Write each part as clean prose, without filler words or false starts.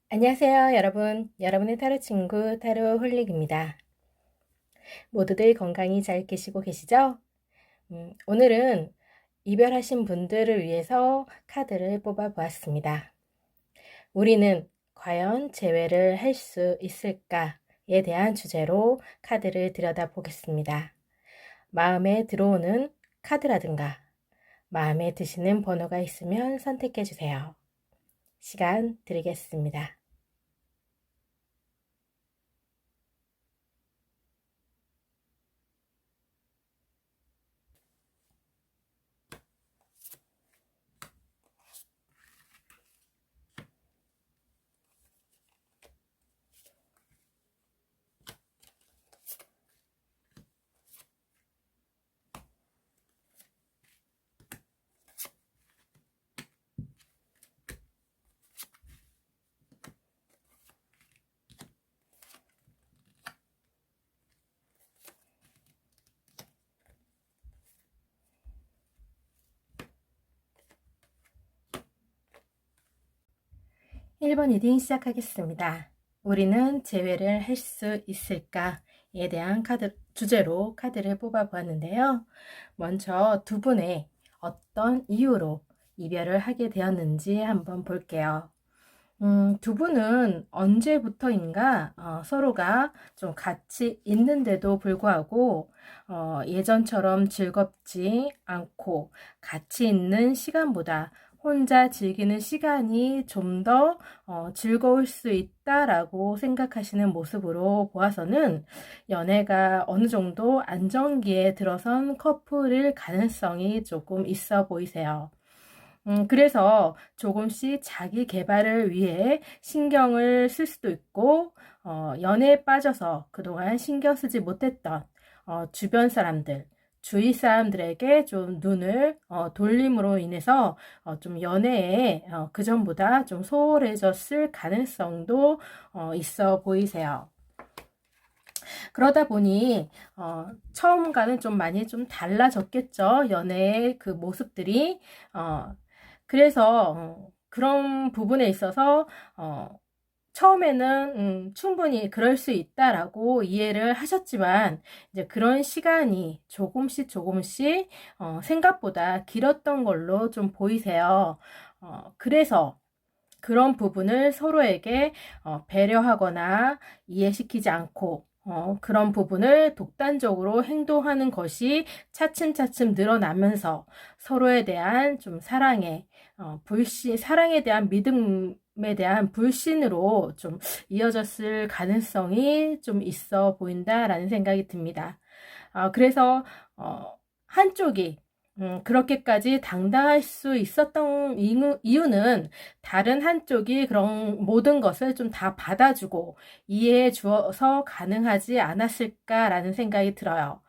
안녕하세요, 여러분. 여러분의 타로 친구 타로 홀릭입니다. 모두들 건강히 잘 계시고 계시죠? 오늘은 이별하신 분들을 위해서 카드를 뽑아 보았습니다. 우리는 과연 재회를 할 수 있을까에 대한 주제로 카드를 들여다 보겠습니다. 마음에 들어오는 카드라든가 마음에 드시는 번호가 있으면 선택해 주세요. 시간 드리겠습니다. 1번 리딩 시작하겠습니다. 우리는 재회를 할 수 있을까에 대한 주제로 카드를 뽑아 보았는데요. 먼저 두 분의 어떤 이유로 이별을 하게 되었는지 한번 볼게요. 두 분은 언제부터인가 서로가 좀 같이 있는데도 불구하고 예전처럼 즐겁지 않고 같이 있는 시간보다 혼자 즐기는 시간이 좀 더 즐거울 수 있다라고 생각하시는 모습으로 보아서는 연애가 어느 정도 안정기에 들어선 커플일 가능성이 조금 있어 보이세요. 그래서 조금씩 자기 개발을 위해 신경을 쓸 수도 있고, 연애에 빠져서 그동안 신경 쓰지 못했던 주변 사람들, 주위 사람들에게 좀 눈을 돌림으로 인해서 좀 연애에 그전보다 좀 소홀해졌을 가능성도 있어 보이세요. 그러다 보니 처음과는 좀 많이 좀 달라졌겠죠. 연애의 그 모습들이. 그래서 그런 부분에 있어서 처음에는 충분히 그럴 수 있다라고 이해를 하셨지만 이제 그런 시간이 조금씩 생각보다 길었던 걸로 좀 보이세요. 그래서 그런 부분을 서로에게 배려하거나 이해시키지 않고 그런 부분을 독단적으로 행동하는 것이 차츰차츰 늘어나면서 서로에 대한 좀 사랑에 대한 믿음에 대한 불신으로 좀 이어졌을 가능성이 좀 있어 보인다라는 생각이 듭니다. 그래서 한쪽이 그렇게까지 당당할 수 있었던 이유는 다른 한쪽이 그런 모든 것을 좀 다 받아주고 이해해 주어서 가능하지 않았을까라는 생각이 들어요.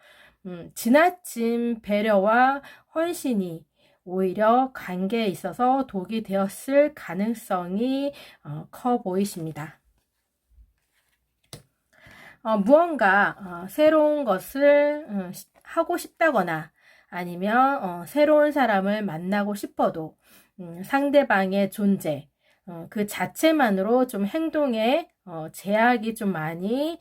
지나친 배려와 헌신이 오히려 관계에 있어서 독이 되었을 가능성이 커 보이십니다. 무언가 새로운 것을 하고 싶다거나 아니면 새로운 사람을 만나고 싶어도 상대방의 존재 그 자체만으로 좀 행동에 제약이 좀 많이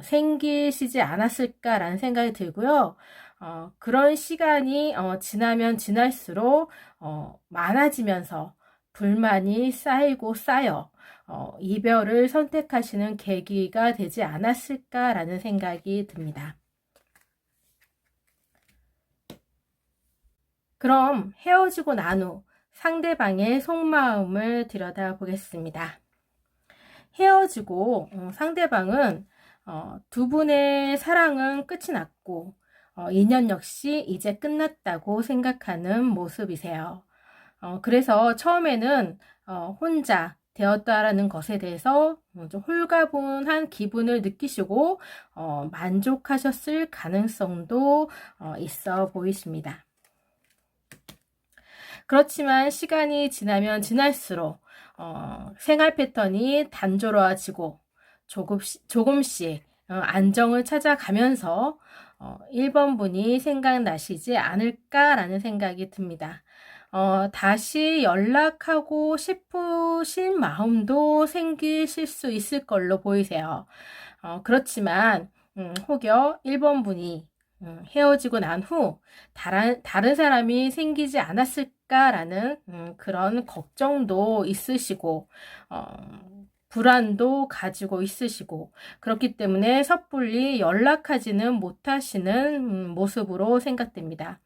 생기시지 않았을까라는 생각이 들고요. 그런 시간이 지나면 지날수록 많아지면서 불만이 쌓이고 쌓여 이별을 선택하시는 계기가 되지 않았을까라는 생각이 듭니다. 그럼 헤어지고 난 후 상대방의 속마음을 들여다보겠습니다. 헤어지고 상대방은 두 분의 사랑은 끝이 났고 인연 역시 이제 끝났다고 생각하는 모습이세요. 그래서 처음에는 혼자 되었다라는 것에 대해서 좀 홀가분한 기분을 느끼시고 만족하셨을 가능성도 있어 보이십니다. 그렇지만 시간이 지나면 지날수록 생활 패턴이 단조로워지고 조금씩 안정을 찾아가면서 1번 분이 생각나시지 않을까라는 생각이 듭니다. 다시 연락하고 싶으신 마음도 생기실 수 있을 걸로 보이세요. 그렇지만 혹여 1번 분이 헤어지고 난 후 다른 사람이 생기지 않았을까라는 그런 걱정도 있으시고 불안도 가지고 있으시고 그렇기 때문에 섣불리 연락하지는 못하시는 모습으로 생각됩니다.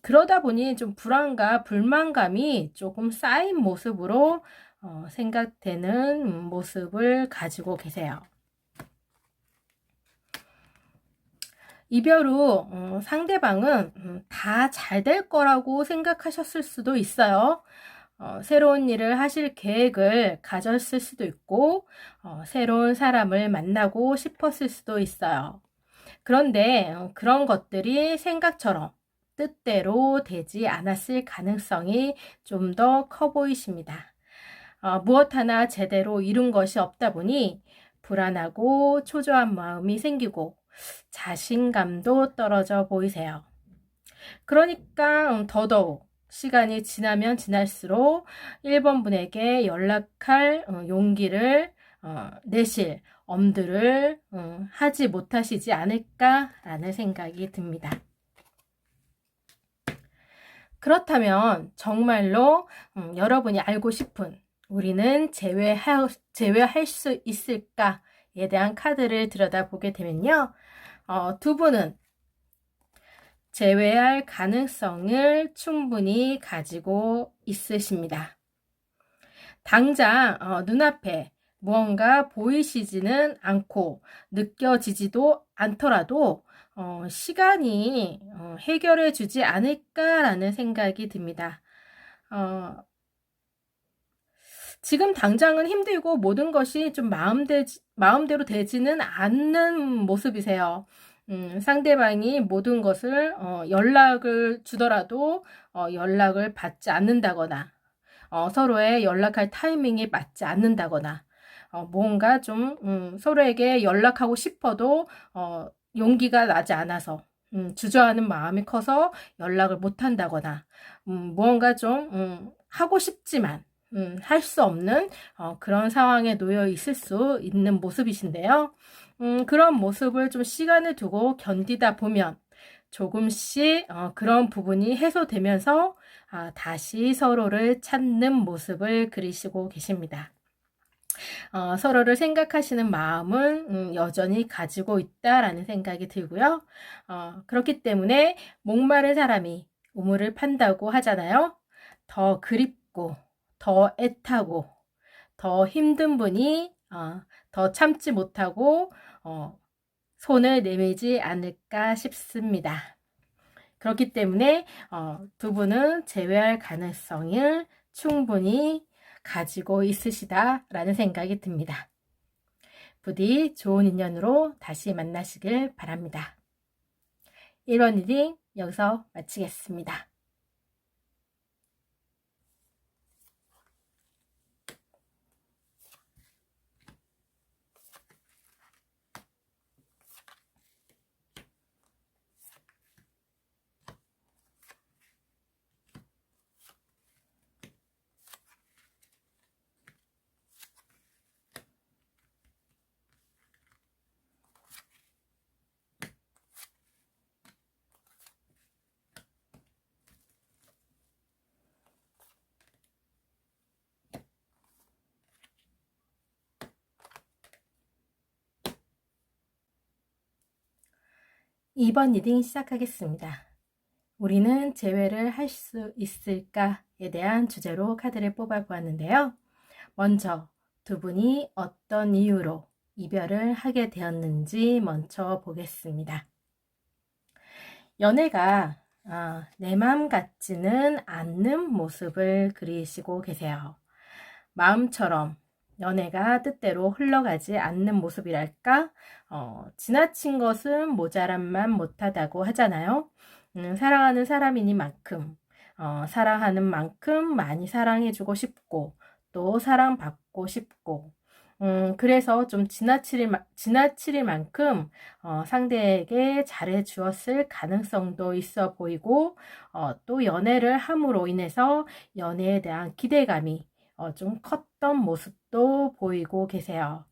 그러다 보니 좀 불안과 불만감이 조금 쌓인 모습으로 생각되는 모습을 가지고 계세요. 이별 후 상대방은 다 잘 될 거라고 생각하셨을 수도 있어요. 새로운 일을 하실 계획을 가졌을 수도 있고 새로운 사람을 만나고 싶었을 수도 있어요. 그런데 그런 것들이 생각처럼 뜻대로 되지 않았을 가능성이 좀 더 커 보이십니다. 무엇 하나 제대로 이룬 것이 없다 보니 불안하고 초조한 마음이 생기고 자신감도 떨어져 보이세요. 그러니까 더더욱 시간이 지나면 지날수록 1번 분에게 연락할 용기를 내실 엄두를 하지 못하시지 않을까라는 생각이 듭니다. 그렇다면 정말로 여러분이 알고 싶은 우리는 제외할 수 있을까에 대한 카드를 들여다보게 되면요. 두 분은 제외할 가능성을 충분히 가지고 있으십니다. 당장 눈앞에 무언가 보이시지는 않고 느껴지지도 않더라도 시간이 해결해 주지 않을까라는 생각이 듭니다. 지금 당장은 힘들고 모든 것이 좀 마음대로 되지는 않는 모습이세요. 상대방이 모든 것을 연락을 주더라도 연락을 받지 않는다거나 서로의 연락할 타이밍이 맞지 않는다거나 뭔가 좀 서로에게 연락하고 싶어도 용기가 나지 않아서 주저하는 마음이 커서 연락을 못 한다거나 무언가 좀 하고 싶지만 할 수 없는 그런 상황에 놓여 있을 수 있는 모습이신데요. 그런 모습을 좀 시간을 두고 견디다 보면 조금씩 그런 부분이 해소되면서 다시 서로를 찾는 모습을 그리시고 계십니다. 서로를 생각하시는 마음은 여전히 가지고 있다라는 생각이 들고요. 그렇기 때문에 목마른 사람이 우물을 판다고 하잖아요. 더 그립고 더 애타고 더 힘든 분이 더 참지 못하고 손을 내밀지 않을까 싶습니다. 그렇기 때문에 두 분은 재회할 가능성을 충분히 가지고 있으시다라는 생각이 듭니다. 부디 좋은 인연으로 다시 만나시길 바랍니다. 1번 리딩 여기서 마치겠습니다. 2번 리딩 시작하겠습니다. 우리는 재회를 할 수 있을까에 대한 주제로 카드를 뽑아 보았는데요. 먼저 두 분이 어떤 이유로 이별을 하게 되었는지 먼저 보겠습니다. 연애가 내 마음 같지는 않는 모습을 그리시고 계세요. 마음처럼 연애가 뜻대로 흘러가지 않는 모습이랄까? 지나친 것은 모자람만 못하다고 하잖아요. 사랑하는 사람이니만큼 사랑하는 만큼 많이 사랑해주고 싶고 또 사랑받고 싶고 그래서 좀 지나칠 만큼 상대에게 잘해 주었을 가능성도 있어 보이고, 또 연애를 함으로 인해서 연애에 대한 기대감이 좀 컸던 모습도 보이고 계세요.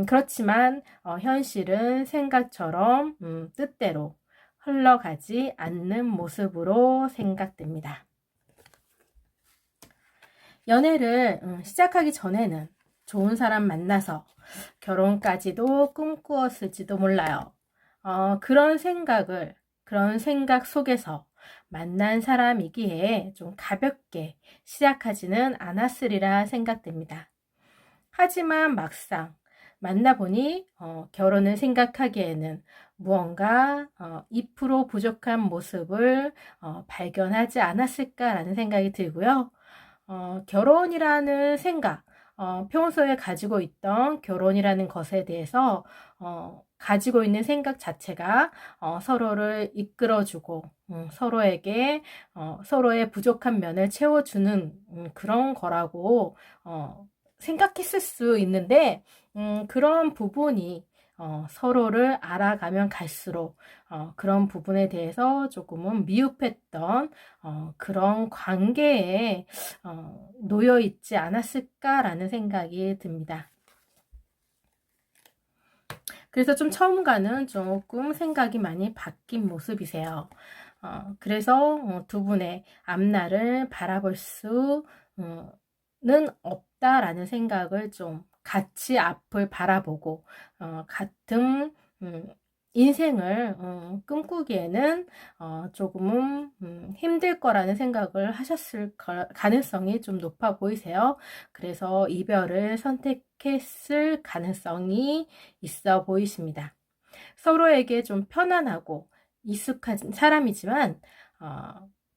그렇지만 현실은 생각처럼 뜻대로 흘러가지 않는 모습으로 생각됩니다. 연애를 시작하기 전에는 좋은 사람 만나서 결혼까지도 꿈꾸었을지도 몰라요. 그런 생각 속에서 만난 사람이기에 좀 가볍게 시작하지는 않았으리라 생각됩니다. 하지만 막상 만나보니 결혼을 생각하기에는 무언가 2% 부족한 모습을 발견하지 않았을까라는 생각이 들고요. 결혼이라는 생각, 평소에 가지고 있던 결혼이라는 것에 대해서 가지고 있는 생각 자체가 서로를 이끌어주고 서로에게 서로의 부족한 면을 채워주는 그런 거라고 생각했을 수 있는데 그런 부분이 서로를 알아가면 갈수록 그런 부분에 대해서 조금은 미흡했던 그런 관계에 놓여 있지 않았을까라는 생각이 듭니다. 그래서 좀 처음과는 조금 생각이 많이 바뀐 모습이세요. 그래서 두 분의 앞날을 바라볼 수는 없다라는 생각을 좀 같이 앞을 바라보고 같은 인생을 꿈꾸기에는 조금은 힘들 거라는 생각을 하셨을 가능성이 좀 높아 보이세요. 그래서 이별을 선택했을 가능성이 있어 보이십니다. 서로에게 좀 편안하고 익숙한 사람이지만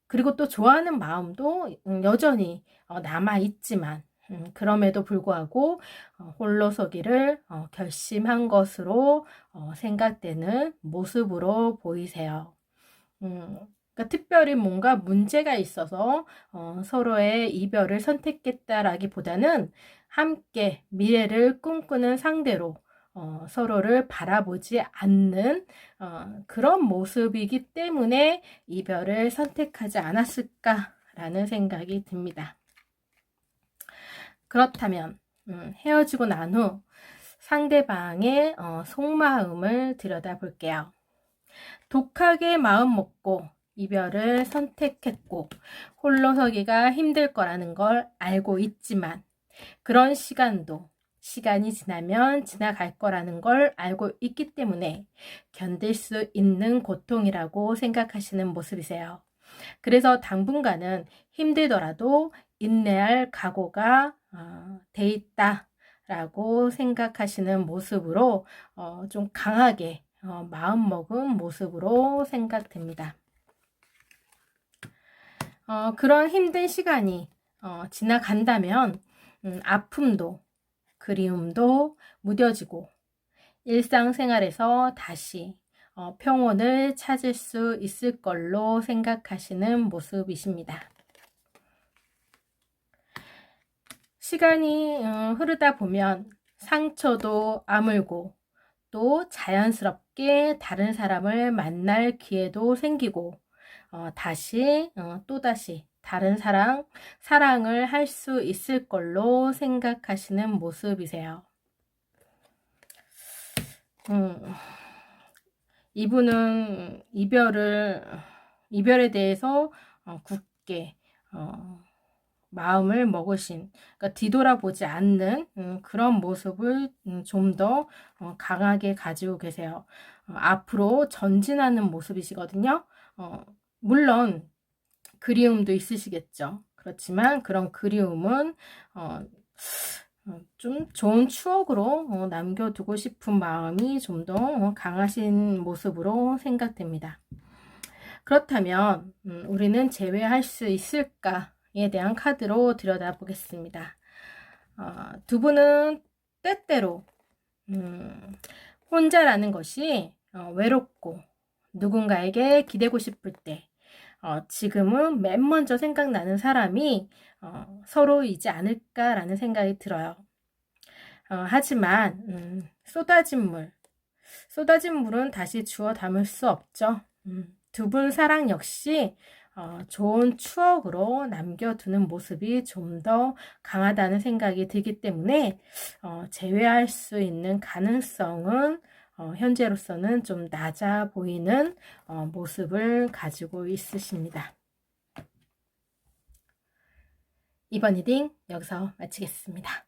그리고 또 좋아하는 마음도 여전히 남아있지만 그럼에도 불구하고 홀로서기를 결심한 것으로 생각되는 모습으로 보이세요. 그러니까 특별히 뭔가 문제가 있어서 서로의 이별을 선택했다라기보다는 함께 미래를 꿈꾸는 상대로 서로를 바라보지 않는 그런 모습이기 때문에 이별을 선택하지 않았을까라는 생각이 듭니다. 그렇다면 헤어지고 난 후 상대방의 속마음을 들여다볼게요. 독하게 마음 먹고 이별을 선택했고 홀로서기가 힘들 거라는 걸 알고 있지만 그런 시간이 지나면 지나갈 거라는 걸 알고 있기 때문에 견딜 수 있는 고통이라고 생각하시는 모습이세요. 그래서 당분간은 힘들더라도 인내할 각오가 돼 있다라고 생각하시는 모습으로 좀 강하게 마음먹은 모습으로 생각됩니다. 그런 힘든 시간이 지나간다면 아픔도 그리움도 무뎌지고 일상생활에서 다시 평온을 찾을 수 있을 걸로 생각하시는 모습이십니다. 시간이 흐르다 보면 상처도 아물고 또 자연스럽게 다른 사람을 만날 기회도 생기고 다시 또다시 다른 사랑을 할 수 있을 걸로 생각하시는 모습이세요. 이분은 이별에 대해서 굳게 마음을 먹으신, 그러니까 뒤돌아보지 않는 그런 모습을 좀 더 강하게 가지고 계세요. 앞으로 전진하는 모습이시거든요. 물론 그리움도 있으시겠죠. 그렇지만 그런 그리움은 좀 좋은 추억으로 남겨두고 싶은 마음이 좀 더 강하신 모습으로 생각됩니다. 그렇다면 우리는 제외할 수 있을까에 대한 카드로 들여다보겠습니다. 두 분은 때때로 혼자라는 것이 외롭고 누군가에게 기대고 싶을 때 지금은 맨 먼저 생각나는 사람이 서로이지 않을까라는 생각이 들어요. 하지만 쏟아진 물은 다시 주워 담을 수 없죠. 두 분 사랑 역시 좋은 추억으로 남겨두는 모습이 좀 더 강하다는 생각이 들기 때문에 재회할 수 있는 가능성은 현재로서는 좀 낮아 보이는 모습을 가지고 있으십니다. 이번 리딩 여기서 마치겠습니다.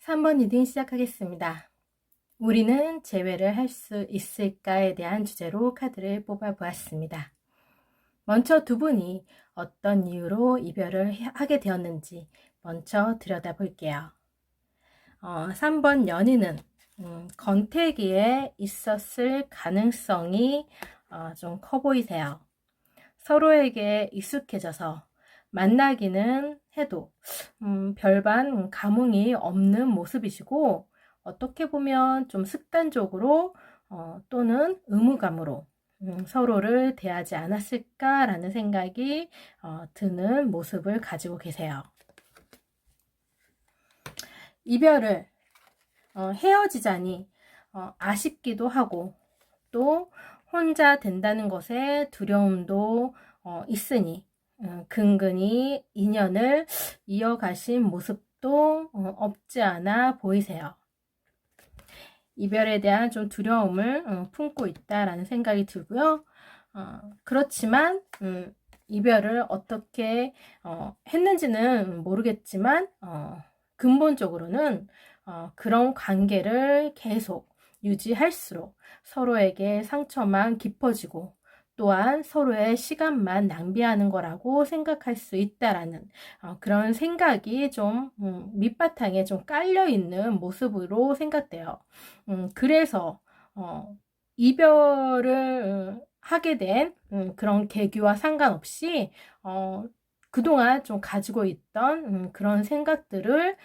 삼 번 리딩 시작하겠습니다. 우리는 재회를 할 수 있을까에 대한 주제로 카드를 뽑아보았습니다. 먼저 두 분이 어떤 이유로 이별을 하게 되었는지 먼저 들여다볼게요. 3번 연인은 권태기에 있었을 가능성이 좀 커 보이세요. 서로에게 익숙해져서 만나기는 해도 별반 감흥이 없는 모습이시고, 어떻게 보면 좀 습관적으로 또는 의무감으로 서로를 대하지 않았을까라는 생각이 드는 모습을 가지고 계세요. 이별을 헤어지자니 아쉽기도 하고, 또 혼자 된다는 것에 두려움도 있으니 근근히 인연을 이어가신 모습도 없지 않아 보이세요. 이별에 대한 좀 두려움을 품고 있다라는 생각이 들고요. 그렇지만 이별을 어떻게 했는지는 모르겠지만 근본적으로는 그런 관계를 계속 유지할수록 서로에게 상처만 깊어지고, 또한 서로의 시간만 낭비하는 거라고 생각할 수 있다라는 그런 생각이 좀 밑바탕에 좀 깔려있는 모습으로 생각돼요. 그래서 이별을 하게 된 그런 계기와 상관없이 그동안 좀 가지고 있던 그런 생각들을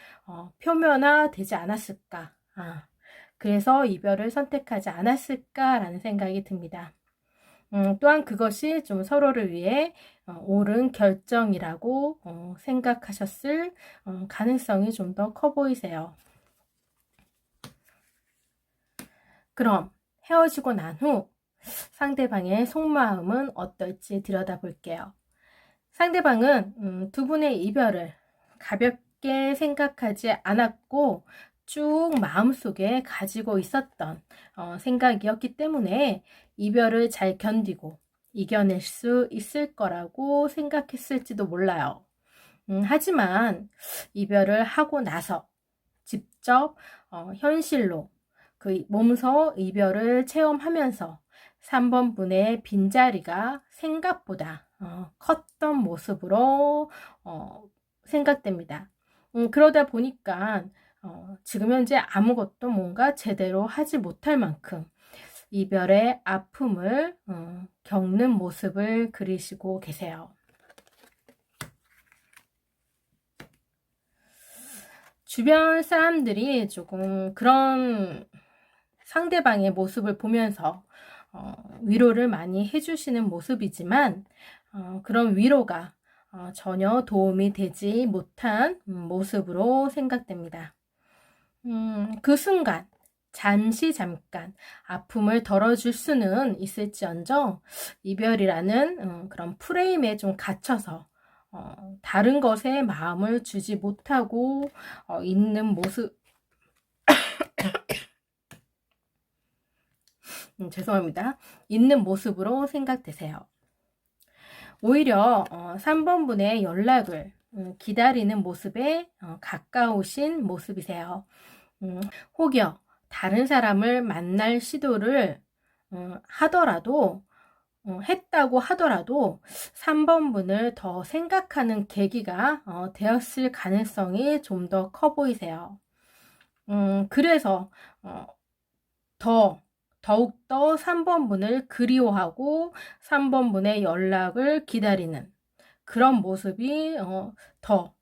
표면화되지 않았을까. 그래서 이별을 선택하지 않았을까라는 생각이 듭니다. 또한 그것이 좀 서로를 위해 옳은 결정이라고 생각하셨을 가능성이 좀 더 커 보이세요. 그럼 헤어지고 난 후 상대방의 속마음은 어떨지 들여다볼게요. 상대방은 두 분의 이별을 가볍게 생각하지 않았고 쭉 마음속에 가지고 있었던 생각이었기 때문에 이별을 잘 견디고 이겨낼 수 있을 거라고 생각했을지도 몰라요. 하지만 이별을 하고 나서 직접 현실로 그 몸소 이별을 체험하면서 3번 분의 빈자리가 생각보다 컸던 모습으로 생각됩니다. 그러다 보니까 지금 현재 아무것도 뭔가 제대로 하지 못할 만큼 이별의 아픔을 겪는 모습을 그리시고 계세요. 주변 사람들이 조금 그런 상대방의 모습을 보면서 위로를 많이 해주시는 모습이지만 그런 위로가 전혀 도움이 되지 못한 모습으로 생각됩니다. 그 순간 잠깐 아픔을 덜어줄 수는 있을지언정 이별이라는 그런 프레임에 좀 갇혀서 다른 것에 마음을 주지 못하고 있는 모습 죄송합니다. 있는 모습으로 생각되세요. 오히려 3번 분의 연락을 기다리는 모습에 가까우신 모습이세요. 혹여 다른 사람을 만날 시도를 하더라도 했다고 하더라도 3번 분을 더 생각하는 계기가 되었을 가능성이 좀 더 커 보이세요. 그래서 더욱더 3번 분을 그리워하고 3번 분의 연락을 기다리는 그런 모습이 더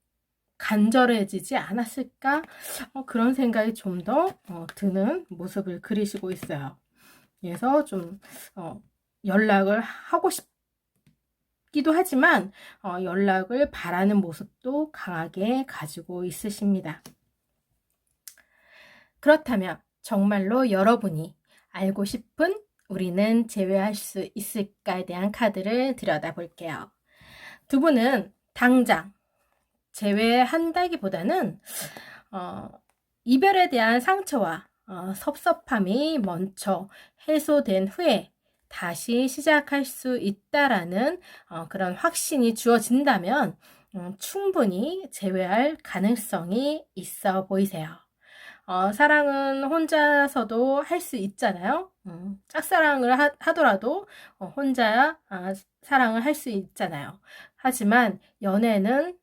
간절해지지 않았을까? 그런 생각이 좀 더 드는 모습을 그리시고 있어요. 그래서 좀 연락을 하고 싶기도 하지만 연락을 바라는 모습도 강하게 가지고 있으십니다. 그렇다면 정말로 여러분이 알고 싶은 우리는 제외할 수 있을까에 대한 카드를 들여다볼게요. 두 분은 당장 제외한다기보다는 이별에 대한 상처와 섭섭함이 먼저 해소된 후에 다시 시작할 수 있다라는 그런 확신이 주어진다면 충분히 재회할 가능성이 있어 보이세요. 사랑은 혼자서도 할 수 있잖아요. 짝사랑을 하더라도 혼자 사랑을 할 수 있잖아요. 하지만 연애는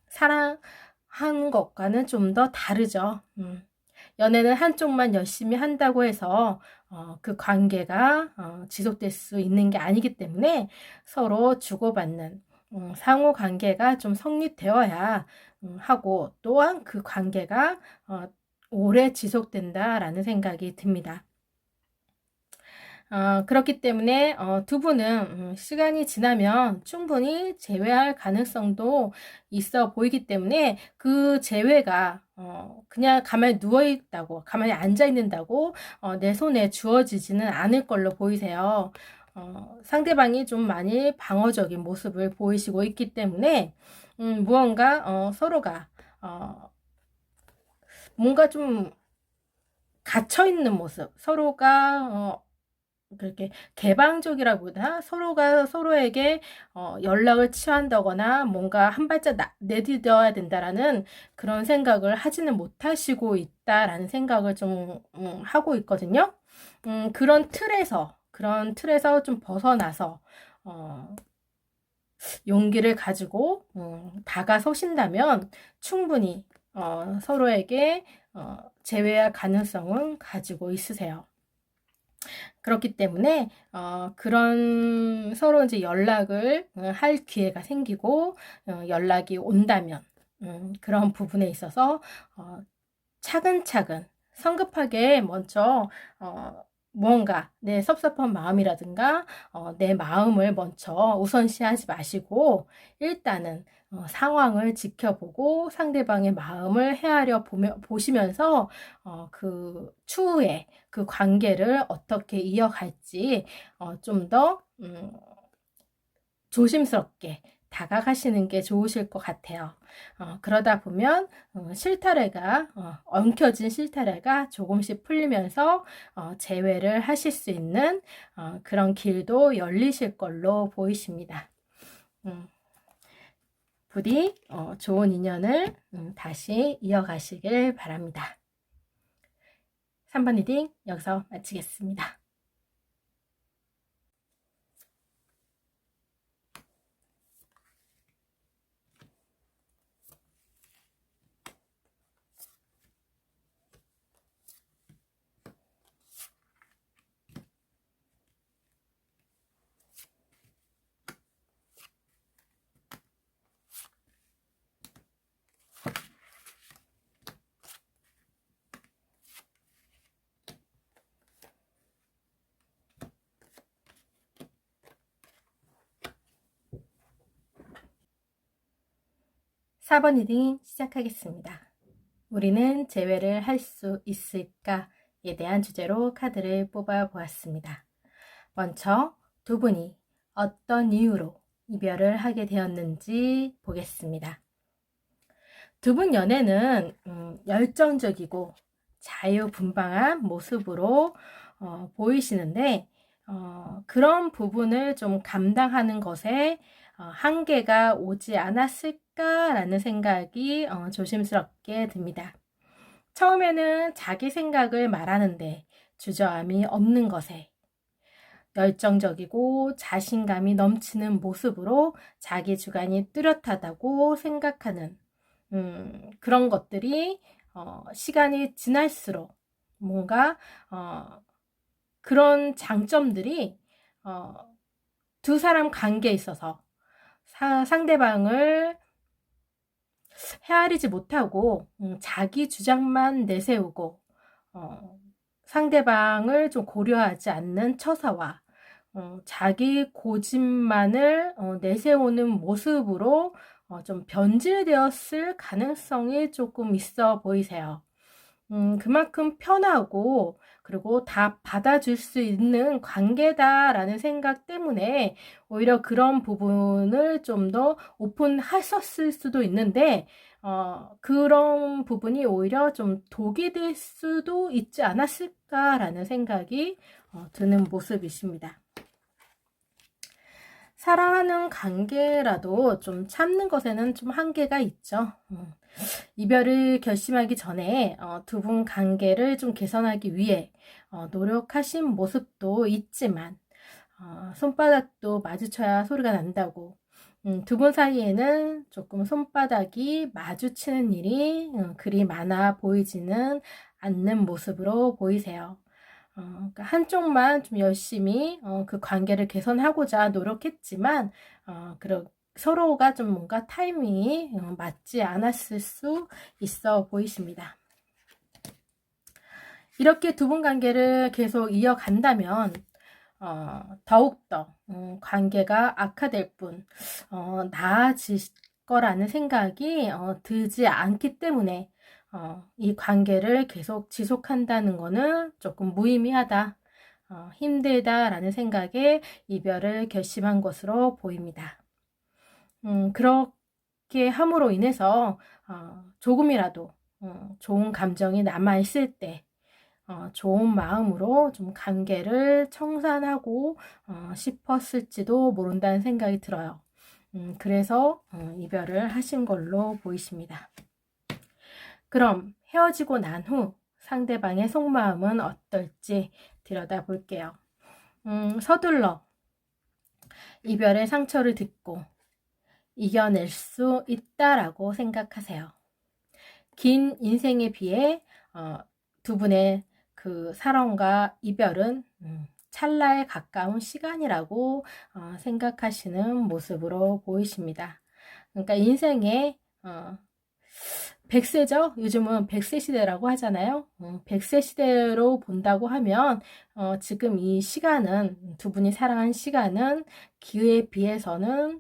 사랑한 것과는 좀 더 다르죠. 연애는 한쪽만 열심히 한다고 해서 그 관계가 지속될 수 있는 게 아니기 때문에 서로 주고받는 상호 관계가 좀 성립되어야 하고 또한 그 관계가 오래 지속된다라는 생각이 듭니다. 그렇기 때문에 두 분은 시간이 지나면 충분히 재회할 가능성도 있어 보이기 때문에 그 재회가 그냥 가만히 누워있다고 가만히 앉아있는다고 내 손에 주어지지는 않을 걸로 보이세요. 상대방이 좀 많이 방어적인 모습을 보이시고 있기 때문에 무언가 서로가 뭔가 좀 갇혀있는 모습, 서로가 그렇게 개방적이라보다 서로가 서로에게 연락을 취한다거나 뭔가 한 발짝 내딛어야 된다라는 그런 생각을 하지는 못하시고 있다라는 생각을 좀 하고 있거든요. 그런 틀에서 좀 벗어나서 용기를 가지고 다가서신다면 충분히 서로에게 재회할 가능성은 가지고 있으세요. 그렇기 때문에 그런 서로 이제 연락을 할 기회가 생기고 연락이 온다면 그런 부분에 있어서 차근차근 성급하게 먼저 무언가 내 섭섭한 마음이라든가 내 마음을 먼저 우선시하지 마시고 일단은 상황을 지켜보고 상대방의 마음을 헤아려 보시면서 그 추후에 그 관계를 어떻게 이어갈지 좀 더 조심스럽게 다가가시는 게 좋으실 것 같아요. 그러다 보면 엉켜진 실타래가 조금씩 풀리면서 재회를 하실 수 있는 그런 길도 열리실 걸로 보이십니다. 부디 좋은 인연을 다시 이어가시길 바랍니다. 3번 리딩 여기서 마치겠습니다. (4번) 리딩 시작하겠습니다. 우리는 재회를 할 수 있을까에 대한 주제로 카드를 뽑아 보았습니다. 먼저 두 분이 어떤 이유로 이별을 하게 되었는지 보겠습니다. 두 분 연애는 열정적이고 자유분방한 모습으로 보이시는데 그런 부분을 좀 감당하는 것에 한계가 오지 않았을까라는 생각이 조심스럽게 듭니다. 처음에는 자기 생각을 말하는데 주저함이 없는 것에 열정적이고 자신감이 넘치는 모습으로 자기 주관이 뚜렷하다고 생각하는 그런 것들이 시간이 지날수록 뭔가 그런 장점들이 두 사람 관계에 있어서 상대방을 헤아리지 못하고 자기 주장만 내세우고 상대방을 좀 고려하지 않는 처사와 자기 고집만을 내세우는 모습으로 좀 변질되었을 가능성이 조금 있어 보이세요. 그만큼 편하고 그리고 다 받아줄 수 있는 관계다라는 생각 때문에 오히려 그런 부분을 좀 더 오픈하셨을 수도 있는데 그런 부분이 오히려 좀 독이 될 수도 있지 않았을까라는 생각이 드는 모습이십니다. 사랑하는 관계라도 좀 참는 것에는 좀 한계가 있죠. 이별을 결심하기 전에 두 분 관계를 좀 개선하기 위해 노력하신 모습도 있지만 손바닥도 마주쳐야 소리가 난다고 두 분 사이에는 조금 손바닥이 마주치는 일이 그리 많아 보이지는 않는 모습으로 보이세요. 그러니까 한쪽만 좀 열심히 그 관계를 개선하고자 노력했지만 서로가 좀 뭔가 타이밍이 맞지 않았을 수 있어 보이십니다. 이렇게 두 분 관계를 계속 이어간다면 더욱더 관계가 악화될 뿐 나아질 거라는 생각이 들지 않기 때문에 이 관계를 계속 지속한다는 것은 조금 무의미하다, 힘들다라는 생각에 이별을 결심한 것으로 보입니다. 그렇게 함으로 인해서 조금이라도 좋은 감정이 남아있을 때 좋은 마음으로 좀 관계를 청산하고 싶었을지도 모른다는 생각이 들어요. 그래서 이별을 하신 걸로 보이십니다. 그럼 헤어지고 난 후 상대방의 속마음은 어떨지 들여다볼게요. 서둘러 이별의 상처를 딛고 이겨낼 수 있다라고 생각하세요. 긴 인생에 비해 두 분의 그 사랑과 이별은 찰나에 가까운 시간이라고 생각하시는 모습으로 보이십니다. 그러니까 인생에 100세죠? 요즘은 100세 시대라고 하잖아요. 100세 시대로 본다고 하면 지금 이 시간은 두 분이 사랑한 시간은 기회에 비해서는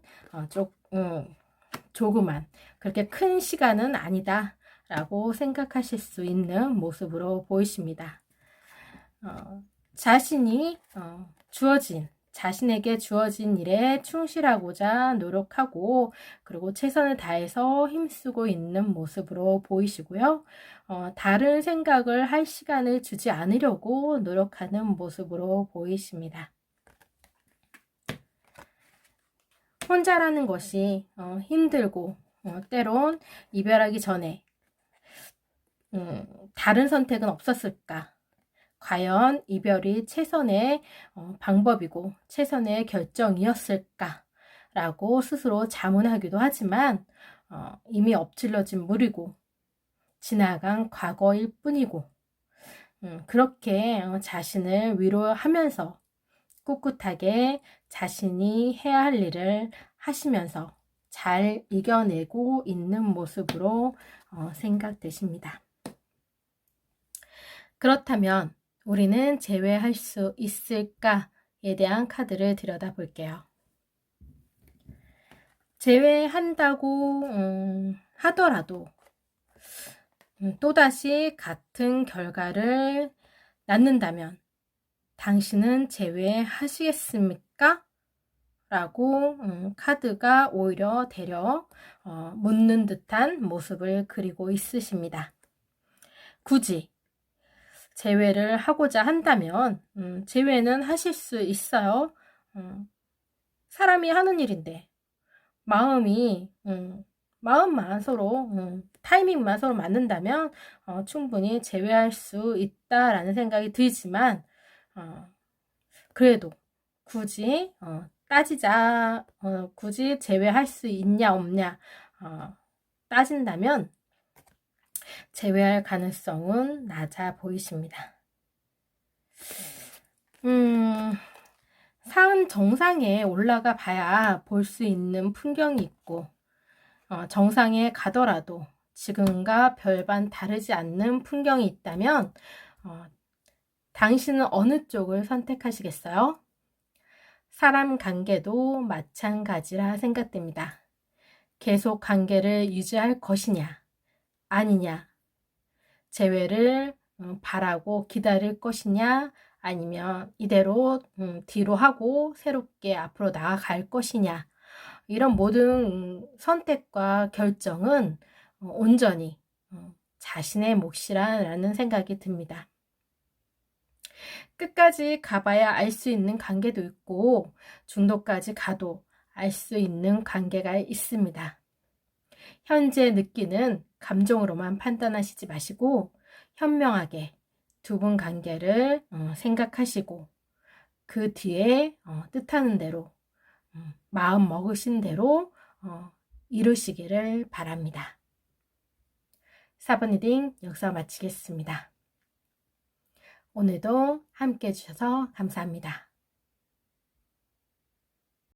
조그만 그렇게 큰 시간은 아니다 라고 생각하실 수 있는 모습으로 보이십니다. 자신에게 주어진 일에 충실하고자 노력하고 그리고 최선을 다해서 힘쓰고 있는 모습으로 보이시고요. 다른 생각을 할 시간을 주지 않으려고 노력하는 모습으로 보이십니다. 혼자라는 것이 힘들고 때론 이별하기 전에 다른 선택은 없었을까? 과연 이별이 최선의 방법이고 최선의 결정이었을까? 라고 스스로 자문하기도 하지만 이미 엎질러진 물이고 지나간 과거일 뿐이고 그렇게 자신을 위로하면서 꿋꿋하게 자신이 해야 할 일을 하시면서 잘 이겨내고 있는 모습으로 생각되십니다. 그렇다면 우리는 제외할 수 있을까에 대한 카드를 들여다볼게요. 제외한다고 하더라도 또다시 같은 결과를 낳는다면 당신은 제외하시겠습니까? 라고 카드가 오히려 되려 묻는 듯한 모습을 그리고 있으십니다. 굳이 제외를 하고자 한다면 제외는 하실 수 있어요. 사람이 하는 일인데 마음만 서로 타이밍만 서로 맞는다면 충분히 제외할 수 있다라는 생각이 들지만 그래도 굳이 따지자, 굳이 제외할 수 있냐 없냐 따진다면 제외할 가능성은 낮아 보이십니다. 산 정상에 올라가 봐야 볼 수 있는 풍경이 있고 정상에 가더라도 지금과 별반 다르지 않는 풍경이 있다면 당신은 어느 쪽을 선택하시겠어요? 사람 관계도 마찬가지라 생각됩니다. 계속 관계를 유지할 것이냐 아니냐, 재회를 바라고 기다릴 것이냐 아니면 이대로 뒤로 하고 새롭게 앞으로 나아갈 것이냐, 이런 모든 선택과 결정은 온전히 자신의 몫이라는 생각이 듭니다. 끝까지 가봐야 알 수 있는 관계도 있고 중도까지 가도 알 수 있는 관계가 있습니다. 현재 느끼는 감정으로만 판단하시지 마시고 현명하게 두 분 관계를 생각하시고 그 뒤에 뜻하는 대로 마음 먹으신 대로 이루시기를 바랍니다. 4번 리딩 여기서 마치겠습니다. 오늘도 함께 해주셔서 감사합니다.